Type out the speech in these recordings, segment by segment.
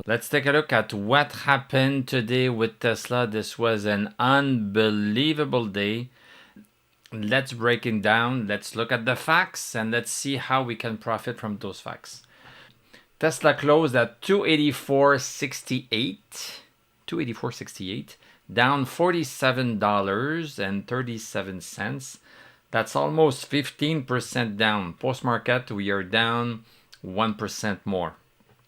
Let's take a look at what happened today with Tesla. This was an unbelievable day. Let's break it down. Let's look at the facts and let's see how we can profit from those facts. Tesla closed at 284.68. 284.68, down $47.37. That's almost 15% down. Post-market, we are down 1% more.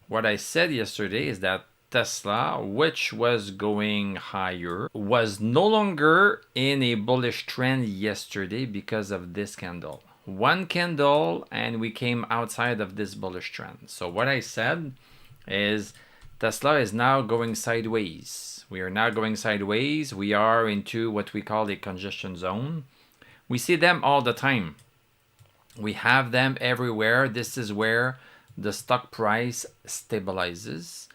What I said yesterday is that Tesla, which was going higher, was no longer in a bullish trend yesterday because of this candle. One candle and we came outside of this bullish trend. So what I said is Tesla is now going sideways. We are now going sideways. We are into what we call a congestion zone. We see them all the time. We have them everywhere. This is where the stock price stabilizes.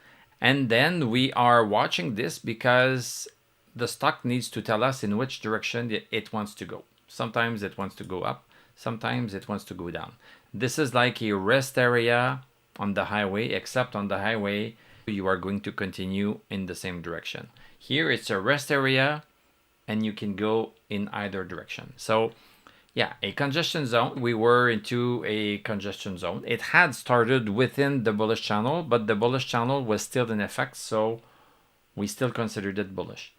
And then we are watching this because the stock needs to tell us in which direction it wants to go. Sometimes it wants to go up. Sometimes it wants to go down. This is like a rest area on the highway, except on the highway, you are going to continue in the same direction. Here it's a rest area and you can go in either direction. So yeah, a congestion zone. We were into a congestion zone. It had started within the bullish channel, but the bullish channel was still in effect, so we still considered it bullish.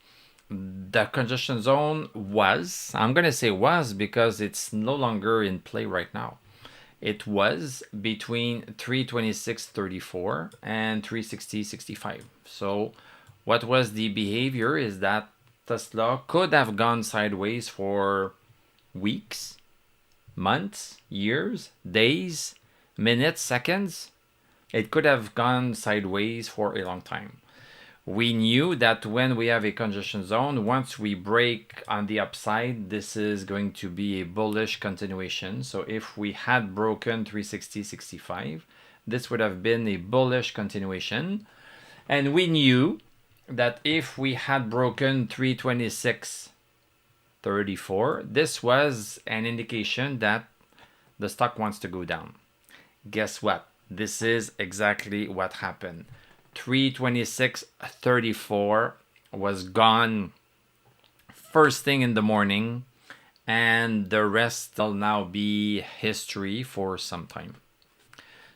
The congestion zone was, I'm going to say was because it's no longer in play right now. It was between 326.34 and 360.65. So what was the behavior is that Tesla could have gone sideways for weeks, months, years, days, minutes, seconds. It could have gone sideways for a long time. We knew that when we have a congestion zone, once we break on the upside, this is going to be a bullish continuation. So if we had broken 360.65, this would have been a bullish continuation. And we knew that if we had broken 326.34, this was an indication that the stock wants to go down. Guess what? This is exactly what happened. 326.34 was gone first thing in the morning, and the rest will now be history for some time.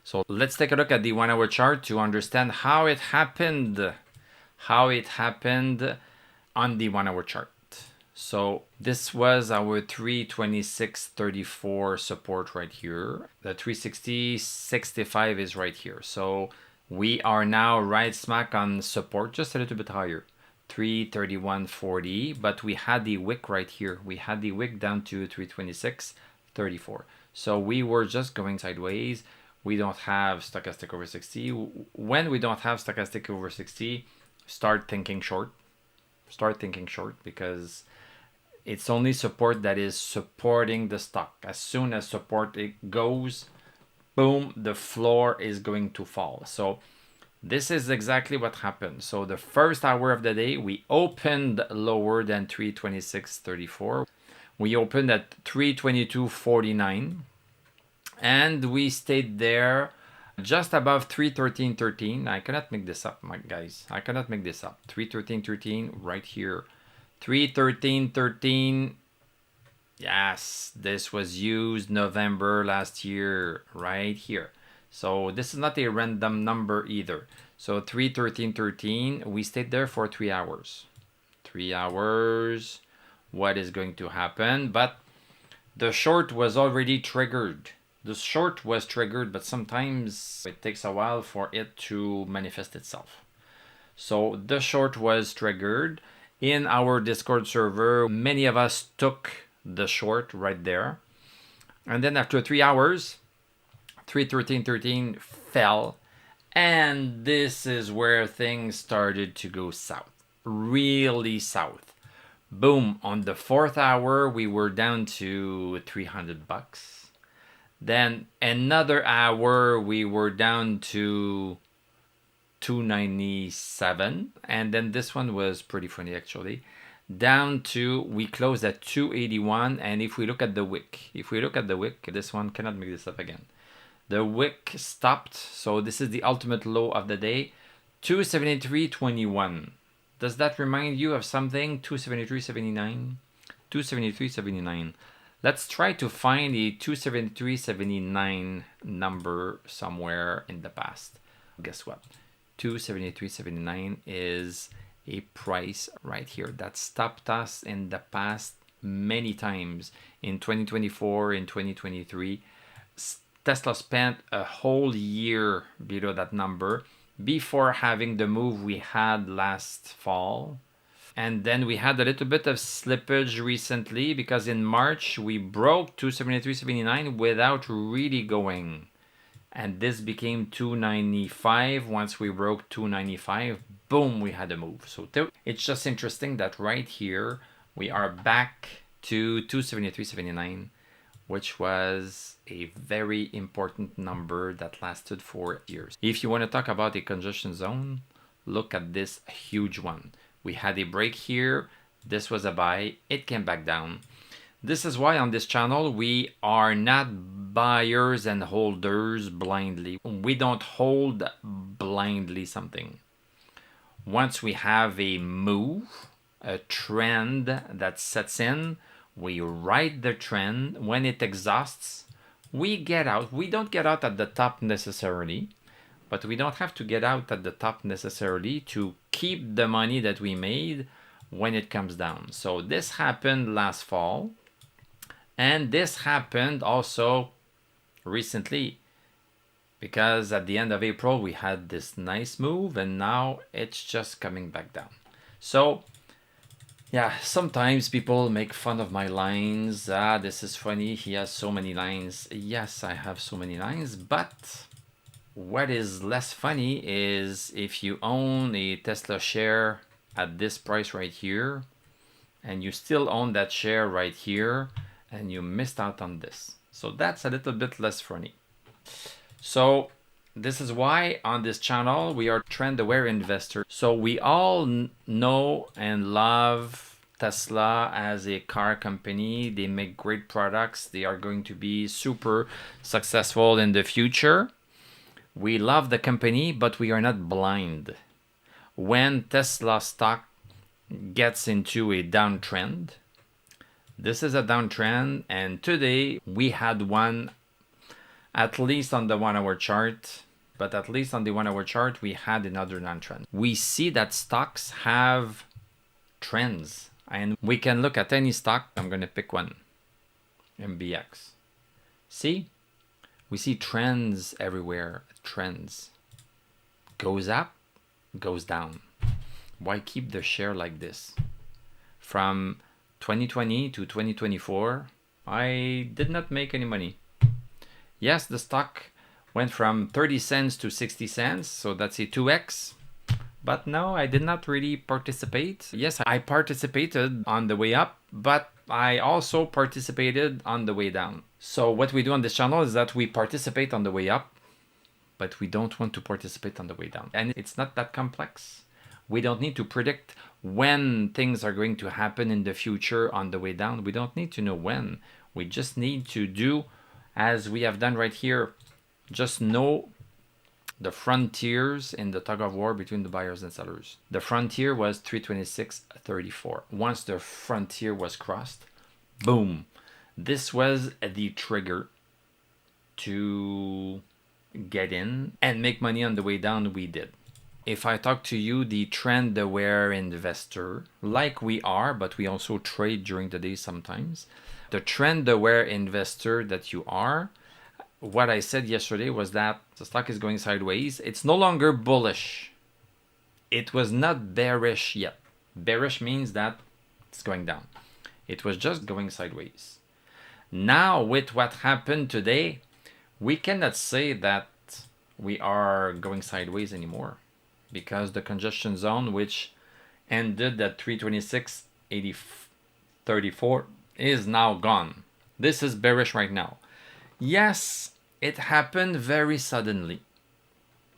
So let's take a look at the 1 hour chart to understand how it happened on the 1 hour chart. So this was our 326.34 support right here. The 360.65 is right here. So we are now right smack on support, just a little bit higher, 331.40, but we had the wick right here. We had the wick down to 326.34. So we were just going sideways. We don't have stochastic over 60. When we don't have stochastic over 60, start thinking short. Start thinking short because it's only support that is supporting the stock. As soon as support it goes, boom, the floor is going to fall. So this is exactly what happened. So the first hour of the day, we opened lower than 326.34. We opened at 322.49 and we stayed there just above 313.13. I cannot make this up, my guys. I cannot make this up. 313.13 right here. 313.13. Yes, this was used November last year, right here. So this is not a random number either. So 313.13, we stayed there for 3 hours. 3 hours, what is going to happen? But the short was already triggered. The short was triggered, but sometimes it takes a while for it to manifest itself. So the short was triggered. In our Discord server, many of us took the short right there. And then after 3 hours, 313.13 fell. And this is where things started to go south. Really south. Boom. On the 4th hour, we were down to $300. Then another hour, we were down to $297, and then this one was pretty funny actually. Down to, we closed at 281, and if we look at the wick, this one, cannot make this up again. The wick stopped, so this is the ultimate low of the day, 273.21. Does that remind you of something? 273.79? 273.79. Let's try to find a 273.79 number somewhere in the past. Guess what? 273.79 is a price right here that stopped us in the past many times. In 2024, in 2023, Tesla spent a whole year below that number before having the move we had last fall. And then we had a little bit of slippage recently because in March we broke 273.79 without really going. And this became 295. Once we broke 295, boom, we had a move. So it's just interesting that right here we are back to 273.79, which was a very important number that lasted for years. If you want to talk about a congestion zone, look at this huge one. We had a break here. This was a buy. It came back down. This is why on this channel, we are not buyers and holders blindly. We don't hold blindly something. Once we have a move, a trend that sets in, we ride the trend. When it exhausts, we get out. We don't get out at the top necessarily, but we don't have to get out at the top necessarily to keep the money that we made when it comes down. So this happened last fall, and this happened also recently because at the end of April we had this nice move and now it's just coming back down. So yeah, sometimes people make fun of my lines. This is funny, he has so many lines. Yes, I have so many lines, but what is less funny is if you own a Tesla share at this price right here and you still own that share right here and you missed out on this. So that's a little bit less funny. So this is why on this channel we are trend aware investors. So we all know and love Tesla as a car company. They make great products. They are going to be super successful in the future. We love the company, but we are not blind. When Tesla stock gets into a downtrend, this is a downtrend, and today we had one, at least on the 1 hour chart, but at least on the 1 hour chart, we had another downtrend. We see that stocks have trends, and we can look at any stock. I'm going to pick one, MBX. See? We see trends everywhere. Trends. Goes up, goes down. Why keep the share like this? From 2020 to 2024, I did not make any money. Yes, the stock went from 30 cents to 60 cents, so that's a 2x. But no, I did not really participate. Yes, I participated on the way up, but I also participated on the way down. So what we do on this channel is that we participate on the way up, but we don't want to participate on the way down. And it's not that complex. We don't need to predict when things are going to happen in the future on the way down. We don't need to know when. We just need to do as we have done right here. Just know the frontiers in the tug of war between the buyers and sellers. The frontier was 326.34. Once the frontier was crossed, boom. This was the trigger to get in and make money on the way down. We did. If I talk to you, the trend aware investor, like we are, but we also trade during the day sometimes, the trend aware investor that you are, what I said yesterday was that the stock is going sideways. It's no longer bullish. It was not bearish yet. Bearish means that it's going down. It was just going sideways. Now, with what happened today, we cannot say that we are going sideways anymore because the congestion zone, which ended at 326.34, is now gone. This is bearish right now. Yes, it happened very suddenly.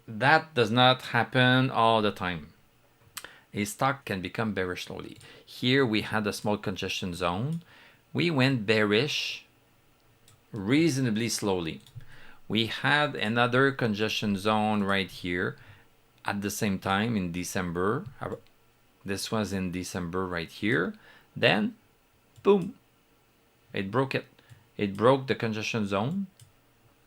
That does not happen all the time. A stock can become bearish slowly. Here we had a small congestion zone. We went bearish reasonably slowly. We had another congestion zone right here. at the same time in December. This was in December right here. Then, boom, it broke it. It broke the congestion zone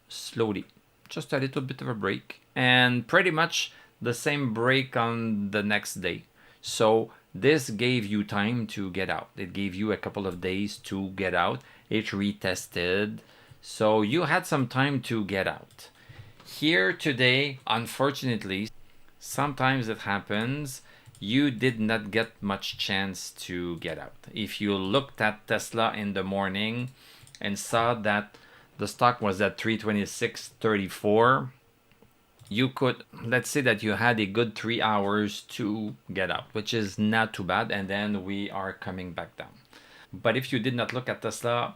slowly. Just a little bit of a break. And pretty much the same break on the next day. So this gave you time to get out. It gave you a couple of days to get out. It retested. So you had some time to get out. Here today, unfortunately, sometimes it happens, you did not get much chance to get out. If you looked at Tesla in the morning and saw that the stock was at 326.34, you could, let's say that you had a good 3 hours to get out, which is not too bad, and then we are coming back down. But if you did not look at Tesla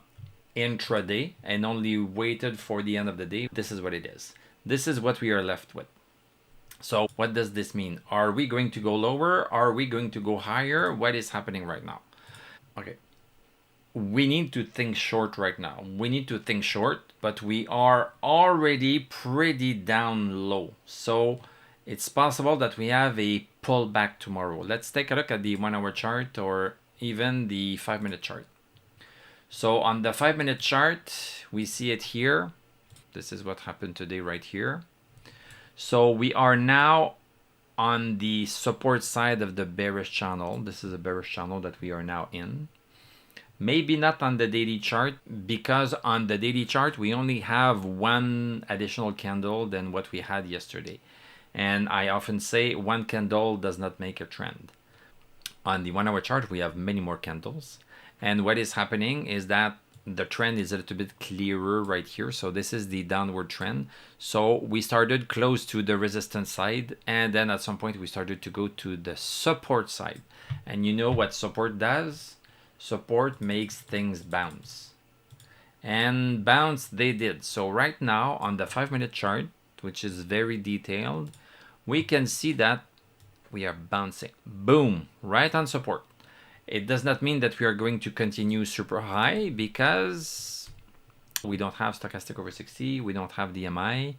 intraday and only waited for the end of the day, this is what it is. This is what we are left with. So what does this mean? Are we going to go lower? Are we going to go higher? What is happening right now? Okay. We need to think short right now. We need to think short, but we are already pretty down low. So it's possible that we have a pullback tomorrow. Let's take a look at the 1 hour chart or even the 5-minute chart. So on the 5-minute chart, we see it here. This is what happened today right here. So we are now on the support side of the bearish channel. This is a bearish channel that we are now in. Maybe not on the daily chart, because on the daily chart, we only have one additional candle than what we had yesterday. And I often say one candle does not make a trend. On the 1 hour chart, we have many more candles. And what is happening is that the trend is a little bit clearer right here. So this is the downward trend. So we started close to the resistance side, and then at some point we started to go to the support side. And you know what support does? Support makes things bounce. And bounce they did. So right now on the 5-minute chart, which is very detailed, we can see that we are bouncing. Boom, right on support. It does not mean that we are going to continue super high, because we don't have stochastic over 60, we don't have DMI,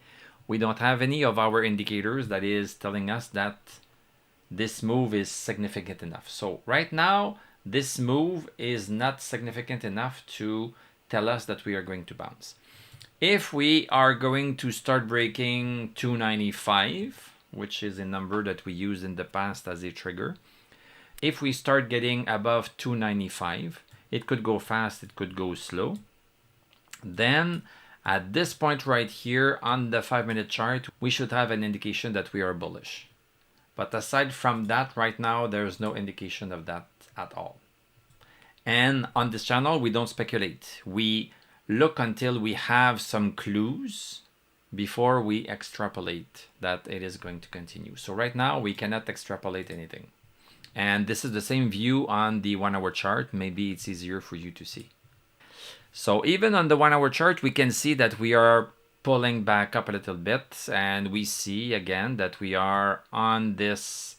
we don't have any of our indicators that is telling us that this move is significant enough. So right now, this move is not significant enough to tell us that we are going to bounce. If we are going to start breaking 295, which is a number that we used in the past as a trigger, if we start getting above 295, it could go fast, it could go slow. Then at this point right here on the 5-minute chart, we should have an indication that we are bullish. But aside from that, right now, there's no indication of that at all. And on this channel, we don't speculate. We look until we have some clues before we extrapolate that it is going to continue. So right now, we cannot extrapolate anything. And this is the same view on the 1 hour chart. Maybe it's easier for you to see. So even on the 1 hour chart, we can see that we are pulling back up a little bit. And we see again that we are on this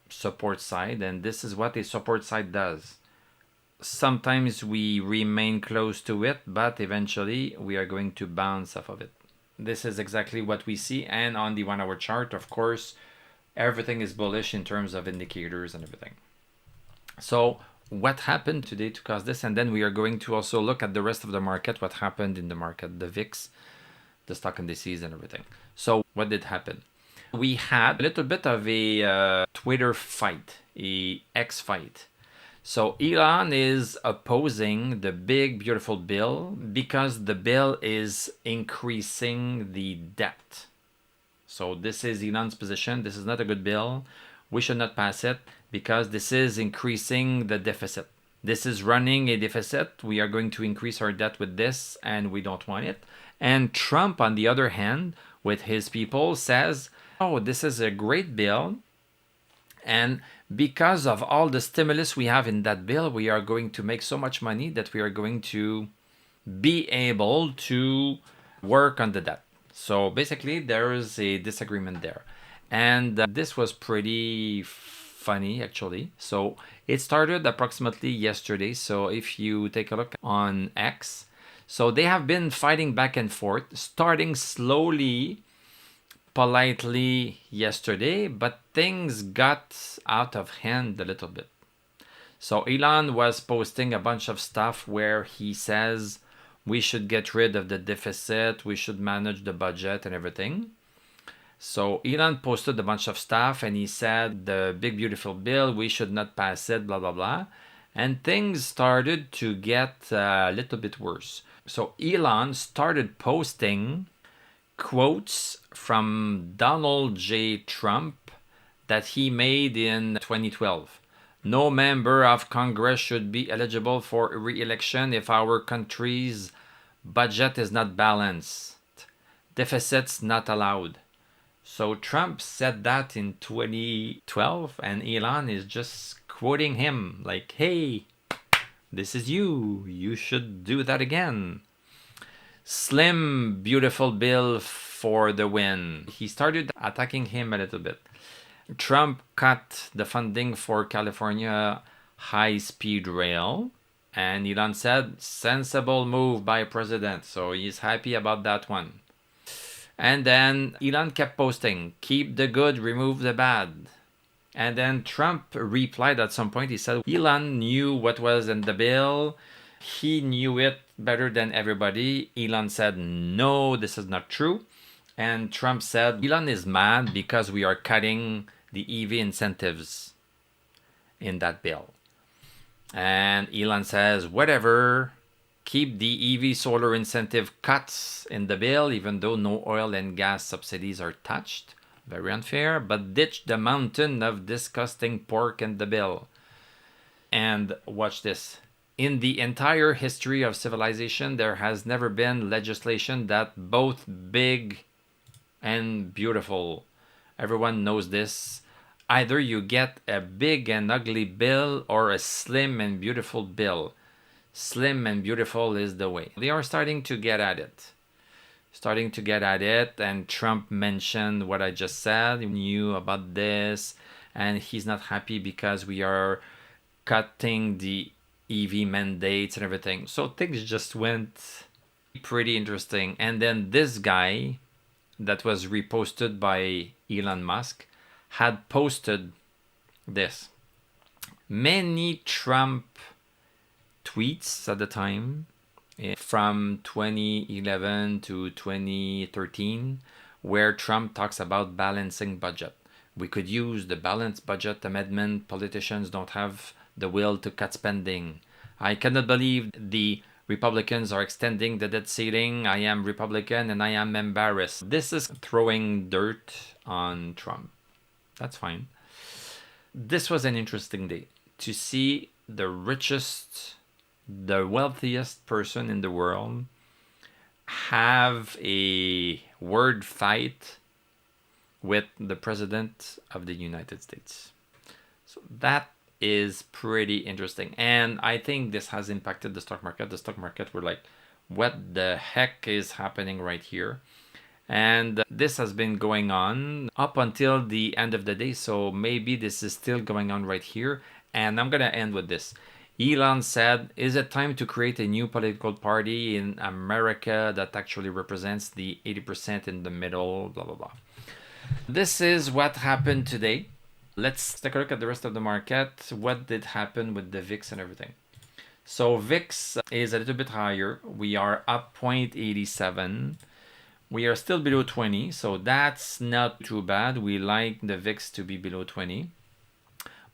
support side. And this is what a support side does. Sometimes we remain close to it, but eventually we are going to bounce off of it. This is exactly what we see. And on the 1 hour chart, of course, everything is bullish in terms of indicators and everything. So what happened today to cause this? And then we are going to also look at the rest of the market, what happened in the market, the VIX, the stock indices and everything. So what did happen? We had a little bit of a Twitter fight, a X fight. So Elon is opposing the big, beautiful bill because the bill is increasing the debt. So this is Elon's position. This is not a good bill. We should not pass it because this is increasing the deficit. This is running a deficit. We are going to increase our debt with this, and we don't want it. And Trump, on the other hand, with his people, says, oh, this is a great bill. And because of all the stimulus we have in that bill, we are going to make so much money that we are going to be able to work on the debt. So basically, there is a disagreement there. And this was pretty funny, actually. So it started approximately yesterday. So if you take a look on X, so they have been fighting back and forth, starting slowly, politely yesterday, but things got out of hand a little bit. So Elon was posting a bunch of stuff where he says we should get rid of the deficit, we should manage the budget and everything. So Elon posted a bunch of stuff and he said the big beautiful bill, we should not pass it, blah, blah, blah. And things started to get a little bit worse. So Elon started posting quotes from Donald J. Trump that he made in 2012. No member of Congress should be eligible for re-election if our country's budget is not balanced. Deficits not allowed. So Trump said that in 2012 and Elon is just quoting him like, hey, this is you. You should do that again. Slim, beautiful bill for the win. He started attacking him a little bit. Trump cut the funding for California high-speed rail. And Elon said, sensible move by president. So he's happy about that one. And then Elon kept posting, keep the good, remove the bad. And then Trump replied at some point. He said, Elon knew what was in the bill. He knew it better than everybody. Elon said, no, this is not true. And Trump said, Elon is mad because we are cutting the EV incentives in that bill. And Elon says, whatever, keep the EV solar incentive cuts in the bill, even though no oil and gas subsidies are touched. Very unfair, but ditch the mountain of disgusting pork in the bill. And watch this. In the entire history of civilization, there has never been legislation that both big and beautiful. Everyone knows this. Either you get a big and ugly bill or a slim and beautiful bill. Slim and beautiful is the way. They are starting to get at it. And Trump mentioned what I just said. He knew about this, and he's not happy because we are cutting the EV mandates and everything. So things just went pretty interesting. And then this guy that was reposted by Elon Musk had posted this. Many Trump tweets at the time from 2011 to 2013 where Trump talks about balancing budget. We could use the balanced budget amendment. Politicians don't have the will to cut spending. I cannot believe the Republicans are extending the debt ceiling. I am Republican and I am embarrassed. This is throwing dirt on Trump. That's fine. This was an interesting day to see the richest, the wealthiest person in the world have a word fight with the President of the United States. So that is pretty interesting. And I think this has impacted the stock market. The stock market were like, what the heck is happening right here? And this has been going on up until the end of the day. So maybe this is still going on right here. And I'm going to end with this. Elon said, is it time to create a new political party in America that actually represents the 80% in the middle, blah, blah, blah. This is what happened today. Let's take a look at the rest of the market. What did happen with the VIX and everything? So VIX is a little bit higher. We are up 0.87. We are still below 20, so that's not too bad. We like the VIX to be below 20.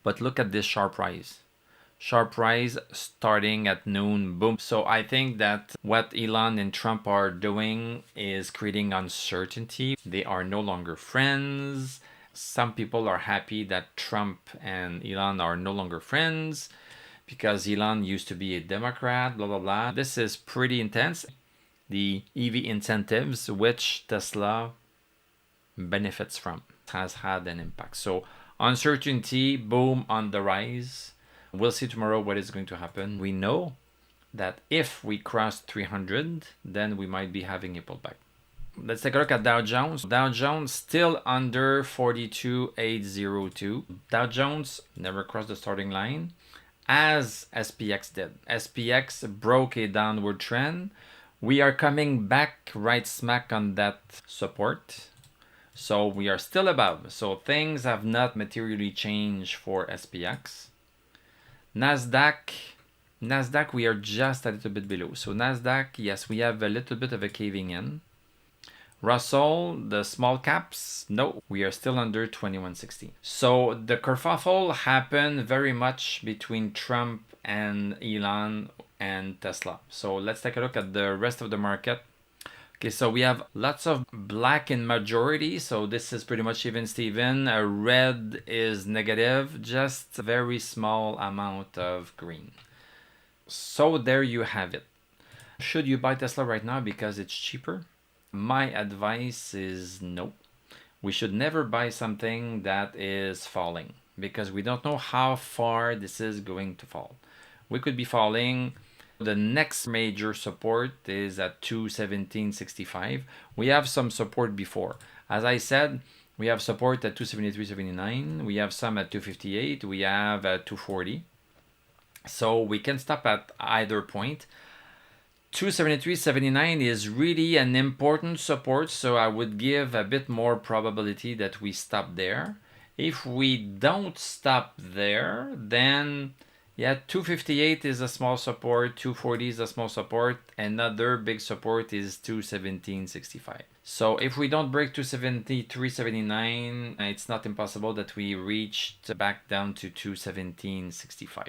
But look at this sharp rise. Sharp rise starting at noon, boom. So I think that what Elon and Trump are doing is creating uncertainty. They are no longer friends. Some people are happy that Trump and Elon are no longer friends because Elon used to be a Democrat, blah, blah, blah. This is pretty intense. The EV incentives, which Tesla benefits from, has had an impact. So uncertainty, boom, on the rise. We'll see tomorrow what is going to happen. We know that if we cross 300, then we might be having a pullback. Let's take a look at Dow Jones. Dow Jones still under 42,802. Dow Jones never crossed the starting line, as SPX did. SPX broke a downward trend. We are coming back right smack on that support. So we are still above. So things have not materially changed for SPX. Nasdaq, we are just a little bit below. So Nasdaq, yes, we have a little bit of a caving in. Russell, the small caps, no, we are still under 2160. So the kerfuffle happened very much between Trump and Elon and Tesla. So let's take a look at the rest of the market. Okay, so we have lots of black in majority, so this is pretty much even Steven. Red is negative, just a very small amount of green. So there you have it. Should you buy Tesla right now because it's cheaper? My advice is no. We should never buy something that is falling because we don't know how far this is going to fall. We could be falling. The next major support is at 217.65. We have some support before. As I said, we have support at 273.79. We have some at 258. We have at 240. So we can stop at either point. 273.79 is really an important support, so I would give a bit more probability that we stop there. If we don't stop there, then yeah, 258 is a small support, 240 is a small support, another big support is 217.65. So if we don't break 273.79, it's not impossible that we reach back down to 217.65.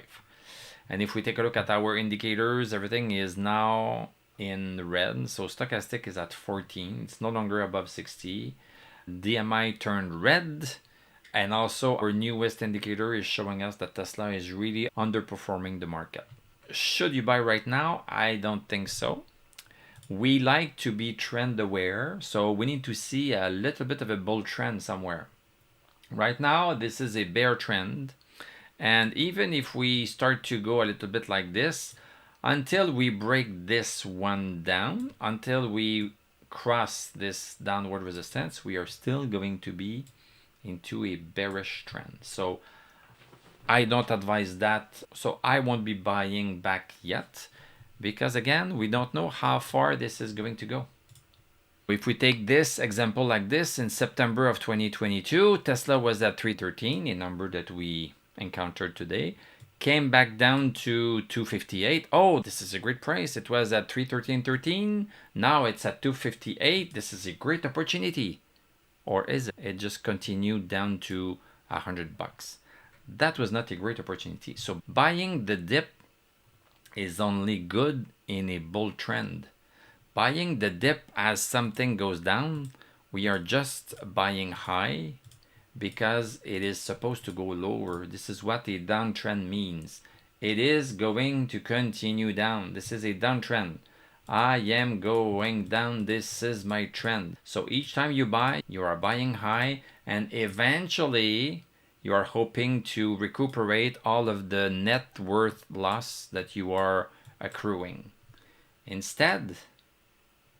And if we take a look at our indicators, everything is now in red. So stochastic is at 14. It's no longer above 60. DMI turned red. And also our newest indicator is showing us that Tesla is really underperforming the market. Should you buy right now? I don't think so. We like to be trend aware. So we need to see a little bit of a bull trend somewhere. Right now, this is a bear trend. And even if we start to go a little bit like this, until we break this one down, until we cross this downward resistance, we are still going to be into a bearish trend. So I don't advise that. So I won't be buying back yet because again, we don't know how far this is going to go. If we take this example like this, in September of 2022, Tesla was at 313, a number that we encountered today, came back down to 258. Oh, this is a great price. It was at 313.13. Now it's at 258. This is a great opportunity. Or is it? It just continued down to $100. That was not a great opportunity. So buying the dip is only good in a bull trend. Buying the dip as something goes down, we are just buying high because it is supposed to go lower. This is what a downtrend means. It is going to continue down. This is a downtrend. I am going down. This is my trend. So each time you buy, you are buying high, and eventually you are hoping to recuperate all of the net worth loss that you are accruing. Instead,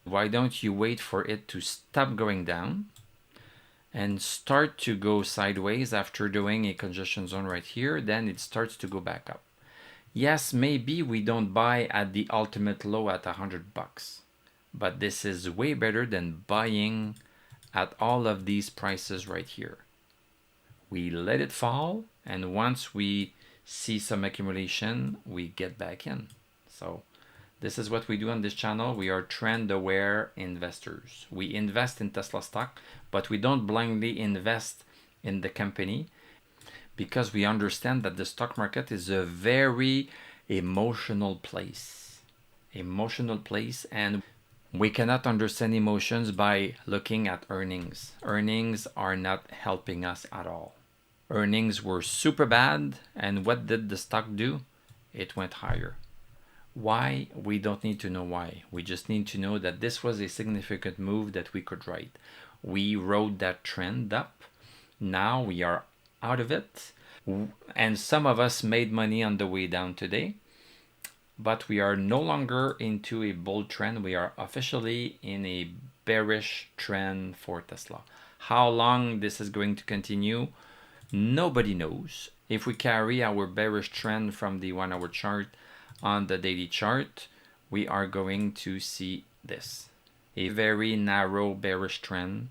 why don't you wait for it to stop going down and start to go sideways after doing a congestion zone right here? Then it starts to go back up. Yes, maybe we don't buy at the ultimate low at $100, but this is way better than buying at all of these prices right here. We let it fall, and once we see some accumulation, we get back in. So this is what we do on this channel. We are trend-aware investors. We invest in Tesla stock, but we don't blindly invest in the company because we understand that the stock market is a very emotional place. And we cannot understand emotions by looking at earnings. Earnings are not helping us at all. Earnings were super bad, and what did the stock do? It went higher. Why? We don't need to know why. We just need to know that this was a significant move that we could write. We rode that trend up. Now we are out of it. And some of us made money on the way down today. But we are no longer into a bull trend. We are officially in a bearish trend for Tesla. How long this is going to continue, nobody knows. If we carry our bearish trend from the 1 hour chart on the daily chart, we are going to see this. A very narrow bearish trend.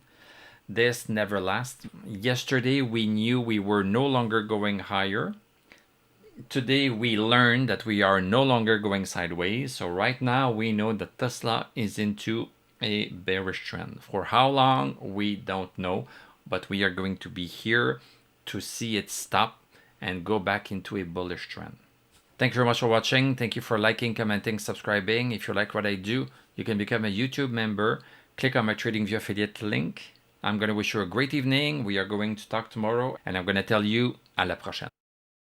This never lasts. Yesterday, we knew we were no longer going higher. Today, we learned that we are no longer going sideways. So right now, we know that Tesla is into a bearish trend. For how long, we don't know, but we are going to be here to see it stop and go back into a bullish trend. Thank you very much for watching. Thank you for liking, commenting, subscribing. If you like what I do, you can become a YouTube member. Click on my TradingView affiliate link. I'm going to wish you a great evening. We are going to talk tomorrow, and I'm going to tell you à la prochaine.